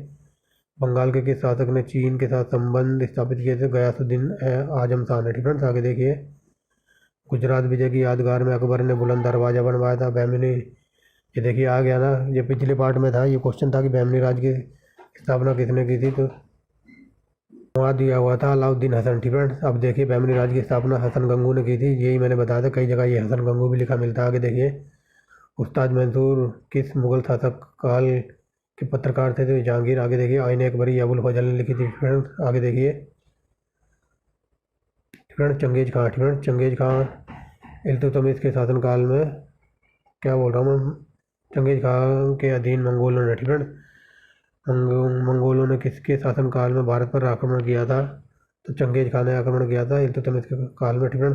बंगाल के किस शासक ने चीन के साथ संबंध स्थापित किए थे? गयासुद्दीन आजम शाह ने। ठीक है, आगे देखिए गुजरात विजय की यादगार में अकबर ने बुलंद दरवाज़ा बनवाया था। बहमनी। ये देखिए आ गया ना, ये पिछले पार्ट में था, ये क्वेश्चन था कि बहमनी राज की स्थापना किसने की थी? तो वहाँ दिया हुआ था अलाउद्दीन हसन। ठीक है, अब देखिए बहमनी राज की स्थापना हसन गंगू ने की थी। यही मैंने बताया था, कई जगह ये हसन गंगू भी लिखा मिलता है। आगे देखिए उस्ताद मंसूर किस मुगल शासक काल के पत्रकार थे? तो जहांगीर। आगे देखिए आईने अकबरी अबुल फजल ने लिखी थी। फ्रेंड्स आगे देखिए फ्रेंड्स चंगेज खां। ठीक है, चंगेज खां इल्तुतमिश के शासनकाल में, क्या बोल रहा हूँ मैं, चंगेज खां के अधीन मंगोलों ने। ठीक है, मंगोलों ने किसके शासनकाल में भारत पर आक्रमण किया था? तो चंगेज खां ने आक्रमण किया था इल्तुतमिश के काल में। ठीक है,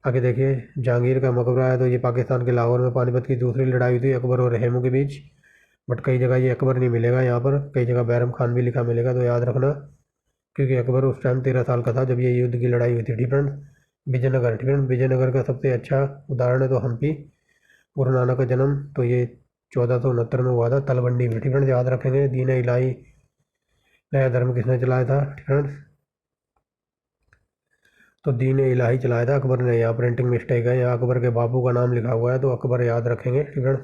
आगे देखिए जहांगीर का मकबरा है, तो ये पाकिस्तान के लाहौर में पानीपत की दूसरी लड़ाई हुई थी अकबर और हेमू के बीच। बट कई जगह ये अकबर नहीं मिलेगा, यहाँ पर कई जगह बैरम खान भी लिखा मिलेगा, तो याद रखना, क्योंकि अकबर उस टाइम 13 साल का था जब ये युद्ध की लड़ाई हुई थी। ठीक है, विजयनगर। ठीक है, विजयनगर का सबसे अच्छा उदाहरण है तो हम्पी। गुरु नानक का जन्म तो ये 1469 में हुआ था तलवंडी में। ठीक है, याद रखेंगे। दीन इलाही नया धर्म किसने चलाया था? ठीक है, तो दीन इलाही चलाया था अकबर ने। यहाँ प्रिंटिंग मिस्टेक है, यहाँ अकबर के बापू का नाम लिखा हुआ है, तो अकबर याद रखेंगे। ठीक है,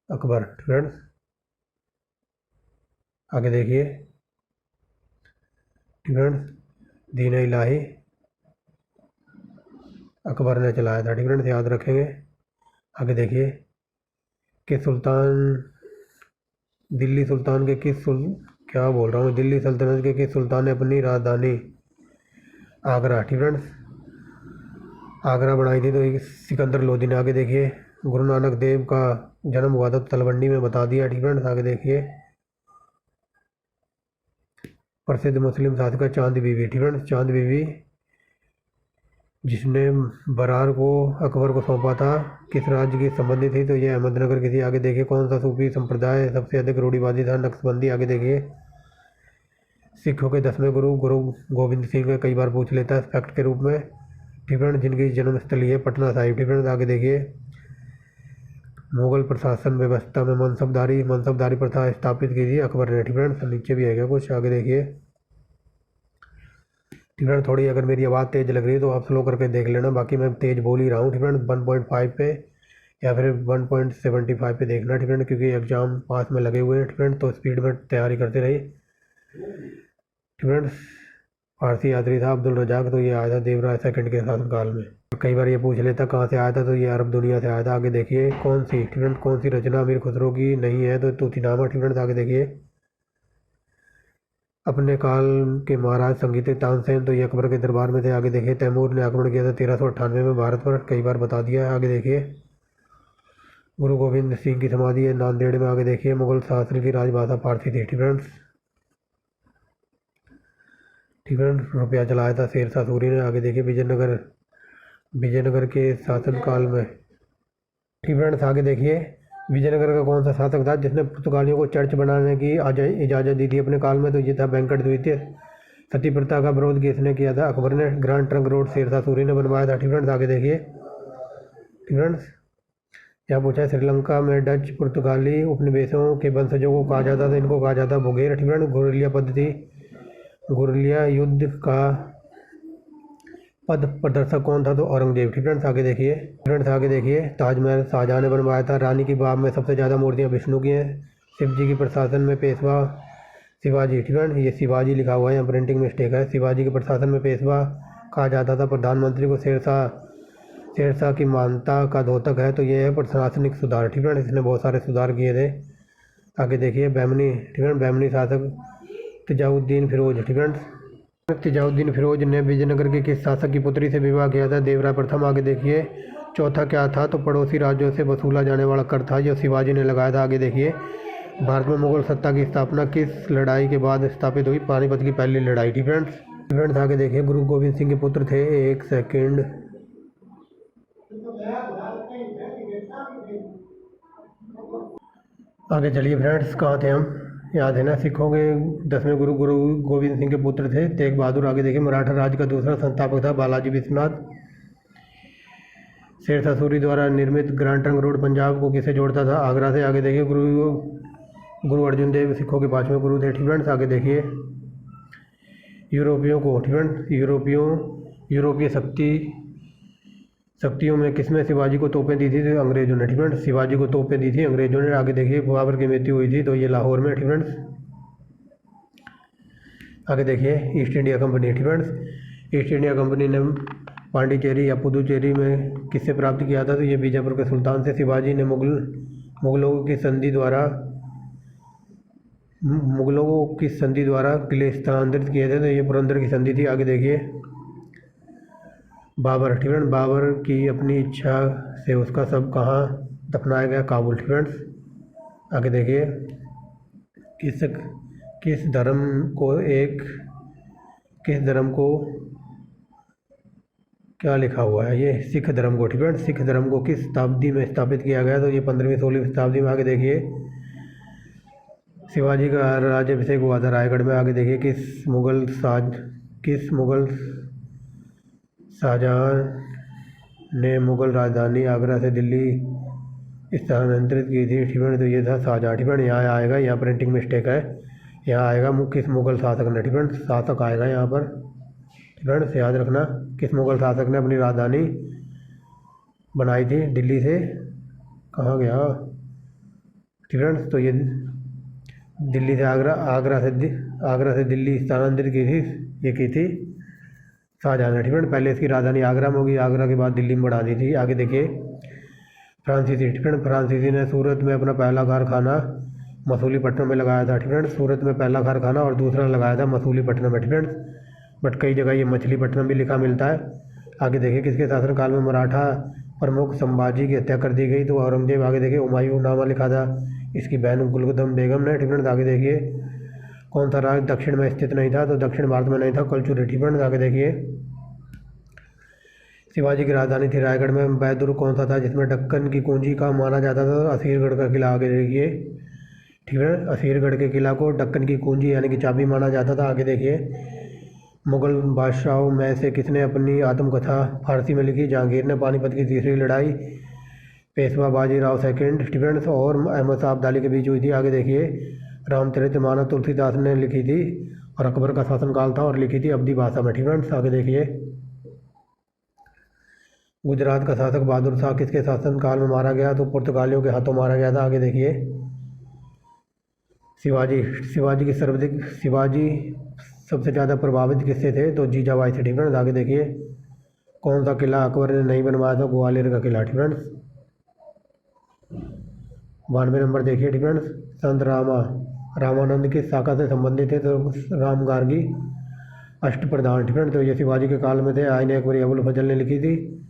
अकबर। ठीक है, आगे देखिए। ठीक है, दीन इलाही अकबर ने चलाया था। ठीक है, याद रखेंगे। आगे देखिए कि दिल्ली सुल्तान के क्या बोल रहा हूँ, दिल्ली सल्तनत के किस सुल्तान ने अपनी राजधानी आगरा, ठीक है, आगरा बनाई थी? तो एक सिकंदर लोधी ने। आगे देखिए गुरु नानक देव का जन्म हुआ था तलवंडी में, बता दिया। ठीक है, आगे देखिए प्रसिद्ध मुस्लिम शासक चांद बीबी। ठीक है, चांद बीबी जिसने बरार को अकबर को सौंपा था, किस राज्य की संबंधी थी? तो ये अहमदनगर की थी। आगे देखिए कौन सा सूफी संप्रदाय सबसे अधिक रूढ़िवादी था? नक्शबंदी। आगे देखिए सिखों के 10वें गुरु गुरु गोविंद सिंह है, कई बार पूछ लेता है फैक्ट के रूप में। ठीक है, जिनकी जन्मस्थली है पटना साहिब। ठीक है, आगे देखिए मुगल प्रशासन व्यवस्था में मनसबदारी प्रथा स्थापित की थी अकबर ने। ठीक है, नीचे भी है कुछ। आगे देखिए। ठीक है, थोड़ी अगर मेरी आवाज़ तेज़ लग रही है तो आप स्लो करके देख लेना, बाकी मैं तेज़ बोल ही रहा हूँ। ठीक है, 1.5 पे या फिर 1.75 पे देखना। ठीक है, क्योंकि एग्ज़ाम पास में लगे हुए हैं। ठीक है, तो स्पीड में तैयारी करते रहिए। ठीक है, फारसी यात्री था अब्दुल रजाक, तो ये आया था देवराज सेकंड के शासनकाल में। कई बार ये पूछ लेता कहाँ से आया था, तो ये अरब दुनिया से आया था। आगे देखिए कौन सी, ठीक है, कौन सी रचना अमीर खुसरो की नहीं है? तो तूतीनामा। ठीक है, आगे देखिए अपने काल के महाराज संगीत तानसेन, तो ये अकबर के दरबार में थे। आगे देखिए तैमूर ने आक्रमण किया था 1398 में भारत पर, कई बार बता दिया है। आगे देखिए गुरु गोविंद सिंह की समाधि है नांदेड़ में। आगे देखिए मुगल शासक की राजभाषा फारसी थी। ठीक है, ठीक है, रुपया चलाया था शेरशाह सूरी ने। आगे देखिए विजयनगर के शासनकाल में। ठीक है, आगे देखिए विजयनगर का कौन सा शासक था जिसने पुर्तगालियों को चर्च बनाने की इजाज़त दी थी अपने काल में? तो ये था वेंकट द्वितीय। सती प्रथा का विरोध किसने किया था? अकबर ने। Grand Trunk Road Sher Shah Suri ने बनवाया था। ठीक फ्रेंड्स, आगे देखिए। ठीक फ्रेंड्स, यहाँ पूछा है श्रीलंका में डच पुर्तगाली उपनिवेशों के वंशजों को कहा जाता था, इनको कहा जाता बुगेर। ठीक फ्रेंड्स, गुरिल्ला पद्धति, गुरिल्ला युद्ध का पद प्रदर्शक कौन था? तो औरंगजेब। ठीक फ्रेंड्स, आगे देखिए। फ्रेंड्स, आगे देखिए। ताजमहल शाहजहाँ ने बनवाया था। रानी की बाग में सबसे ज़्यादा मूर्तियाँ विष्णु की हैं। शिव जी की प्रशासन में पेशवा शिवाजी। ठीक फ्रेंड्स, ये शिवाजी लिखा हुआ है, यहाँ प्रिंटिंग मिस्टेक है। शिवाजी के प्रशासन में पेशवा कहा जाता था। प्रधानमंत्री को शेरशाह की मानता का द्योतक है, तो ये है प्रशासनिक सुधार। ठीक फ्रेंड्स, इसने बहुत सारे सुधार किए थे। आगे देखिए। बैमनी। ठीक फ्रेंड्स, बैमनी शासक तिजाउद्दीन फिरोज। ठीक फ्रेंड्स, तिजाउद्दीन फिरोज ने विजयनगर के किस शासक की पुत्री से विवाह किया था? देवराय प्रथम। आगे देखिए। चौथा क्या था? तो पड़ोसी राज्यों से वसूला जाने वाला कर था, जो शिवाजी ने लगाया था। आगे देखिए। भारत में मुगल सत्ता की स्थापना किस लड़ाई के बाद स्थापित हुई? पानीपत की पहली लड़ाई। ठीक फ्रेंड्स, आगे देखिए। गुरु गोविंद सिंह के पुत्र थे। एक सेकेंड। आगे चलिए फ्रेंड्स, कहाँ थे हम? याद है ना, सिखों के 10वें गुरु गुरु गोविंद सिंह के पुत्र थे तेग बहादुर। आगे देखिए। मराठा राज्य का दूसरा संस्थापक था बालाजी विश्वनाथ। शेरशाह सूरी द्वारा निर्मित ग्रांड ट्रंक रोड पंजाब को किसे जोड़ता था? आगरा से। आगे देखिए। गुरु अर्जुन देव सिखों के 5वें गुरु थे। ठीक फ्रेंड्स, आगे देखिए। यूरोपियों को। ठीक फ्रेंड्स, यूरोपीय शक्तियों में किसमें शिवाजी को तोपें दी थी? तो अंग्रेजों ने। ठीक फ्रेंड्स, शिवाजी को तोपें दी थी अंग्रेजों ने। आगे देखिए। बाबर की मृत्यु हुई थी, तो ये लाहौर में। ठीक फ्रेंड्स, आगे देखिए। East India company. ठीक फ्रेंड्स, ईस्ट इंडिया कंपनी ने पांडिचेरी या पुदुचेरी में किससे प्राप्त किया था? तो ये बीजापुर के सुल्तान से। शिवाजी ने मुगलों की संधि द्वारा किले स्थानांतरित किए थे, तो ये पुरंदर की संधि थी। आगे देखिए। बाबर। ठीक फ्रेंड्स, बाबर की अपनी इच्छा से उसका शव कहाँ दफनाया गया? काबुल। ठीक फ्रेंड्स, आगे देखिए। किस धर्म को क्या लिखा हुआ है? ये सिख धर्म को। ठीक फ्रेंड्स, सिख धर्म को किस शताब्दी में स्थापित किया गया? तो ये 15वीं 16वीं शताब्दी में। आगे देखिए। शिवाजी का राज्याभिषेक हुआ था रायगढ़ में। आगे देखिए। किस मुगल शाहजहाँ ने मुगल राजधानी आगरा से दिल्ली स्थानांतरित की थी? ठीक फ्रेंड्स, तो ये था शाहजहाँ। ठीक फ्रेंड्स, यहाँ आएगा, यहाँ प्रिंटिंग मिस्टेक है, यहाँ आएगा किस मुगल शासक ने। ठीक फ्रेंड्स, शासक आएगा यहाँ पर। ठीक फ्रेंड्स, याद रखना, किस मुगल शासक ने अपनी राजधानी बनाई थी दिल्ली से? कहाँ गया? ठीक फ्रेंड्स, तो ये दिल्ली से आगरा से दिल्ली स्थानांतरित की थी, ये की थी शाहजहाँ ने। ठीक फ्रेंड्स, पहले इसकी राजधानी आगरा में होगी, आगरा के बाद दिल्ली में बढ़ा दी थी। आगे देखिए। फ्रांसीसी। ठीक फ्रेंड्स, फ्रांसीसी ने सूरत में अपना पहला कारखाना मसूलीपट्टनम में लगाया था। ठीक फ्रेंड्स, सूरत में पहला कारखाना और दूसरा लगाया था मसूलीपट्टनम में। ठीक फ्रेंड्स, बट कई जगह ये मछलीपट्टनम भी लिखा मिलता है। आगे देखिए। किसके शासनकाल में मराठा प्रमुख संभाजी की हत्या कर दी गई? तो औरंगजेब। आगे देखिए। हुमायूं नामा लिखा था इसकी बहन गुलगदम बेगम ने। ठीक फ्रेंड्स, आगे देखिए। कौन सा राज्य दक्षिण में स्थित नहीं था? तो दक्षिण भारत में नहीं था, कलचुरी। ठीक फ्रेंड्स, आगे देखिए। शिवाजी की राजधानी थी रायगढ़ में। बैदुर कौन सा था जिसमें दक्कन की कुंजी का माना जाता था? असीरगढ़ का किला। आगे देखिए। ठीक है, असीरगढ़ के किला को दक्कन की कुंजी यानी कि चाबी माना जाता था। आगे देखिए। मुगल बादशाहों में से किसने अपनी आत्मकथा फारसी में लिखी? जहांगीर ने। पानीपत की तीसरी लड़ाई पेशवा बाजीराव सेकंड। ठीक फ्रेंड्स, और अहमद शाह अब्दाली के बीच हुई थी। आगे देखिए। रामचरितमानस तुलसीदास ने लिखी थी और अकबर का शासनकाल था और लिखी थी अवधी भाषा में। ठीक फ्रेंड्स, आगे देखिए। गुजरात का शासक बहादुर शाह किसके शासनकाल में मारा गया? तो पुर्तगालियों के हाथों मारा गया था। आगे देखिए। शिवाजी सबसे ज़्यादा प्रभावित किससे थे? तो जीजाबाई से। ठीक फ्रेंड्स, आगे देखिए। कौन सा किला अकबर ने नहीं बनवाया था? ग्वालियर का किला। ठीक फ्रेंड्स, 92 नंबर देखिए। ठीक फ्रेंड्स, संत रामानंद किस शाखा से संबंधित थे? तो राम गार्गी अष्टप्रधान। ठीक फ्रेंड्स, तो ये शिवाजी के काल में थे। आईन अकबरी अबुल फजल ने लिखी थी।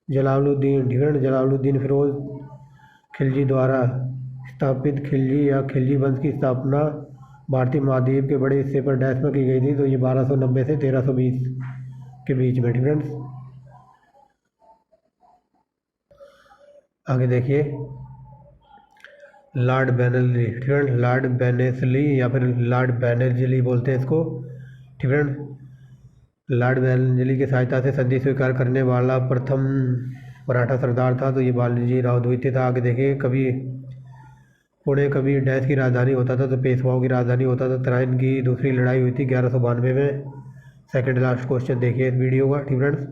जलालुद्दीन। ठीक फ्रेंड्स, जलालुद्दीन फिरोज खिलजी द्वारा स्थापित खिलजी या खिलजी वंश की स्थापना भारतीय महाद्वीप के बड़े हिस्से पर डैश में की गई थी? तो ये 1290 से 1320 के बीच में। ठीक फ्रेंड्स, आगे देखिए। लॉर्ड बैनर्जी, ठीक है, लॉर्ड बैनेसली या फिर लॉर्ड बैनर्जी बोलते हैं इसको, ठीक है। लॉर्ड बैनर्जी की सहायता से संधि स्वीकार करने वाला प्रथम मराठा सरदार था, तो ये बालाजी राव द्वितीय था। आगे देखिए, कभी पुणे कभी डैश की राजधानी होता था, तो पेशवाओं की राजधानी होता था। तराइन की दूसरी लड़ाई हुई थी 1192 में। सेकंड लास्ट क्वेश्चन देखिए इस वीडियो का, ठीक फ्रेंड्स।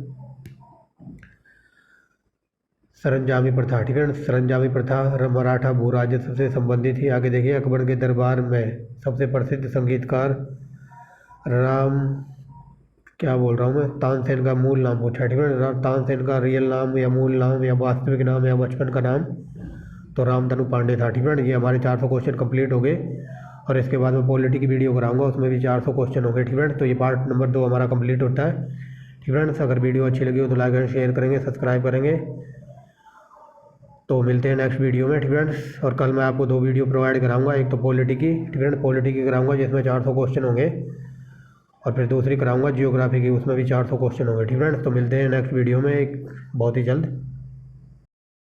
सरंजामी प्रथा, ठीक है, सरंजामी प्रथा मराठा भू राजस्व से संबंधित थी। आगे देखिए, अकबर के दरबार में सबसे प्रसिद्ध संगीतकार राम, क्या बोल रहा हूँ मैं, तानसेन का मूल नाम पूछा, ठीक है। तानसेन का रियल नाम या मूल नाम या वास्तविक नाम या बचपन का नाम, तो रामधनु पांडे था, ठीक है। ये हमारे 400 क्वेश्चन कंप्लीट हो गए और इसके बाद मैं पॉलिटी की वीडियो कराऊंगा, उसमें भी 400 क्वेश्चन हो गए, ठीक है। तो ये पार्ट नंबर 2 हमारा कंप्लीट होता है, ठीक है। अगर वीडियो अच्छी लगी हो तो लाइक एंड शेयर करेंगे, सब्सक्राइब करेंगे। तो मिलते हैं नेक्स्ट वीडियो में, ठीक है। और कल मैं आपको 2 वीडियो प्रोवाइड कराऊंगा, एक तो पॉलिटी की, ठीक है, पॉलिटी की कराऊंगा जिसमें 400 क्वेश्चन होंगे, और फिर दूसरी कराऊंगा जियोग्राफी की, उसमें भी 400 क्वेश्चन होंगे, ठीक है। तो मिलते हैं नेक्स्ट वीडियो में एक बहुत ही जल्द।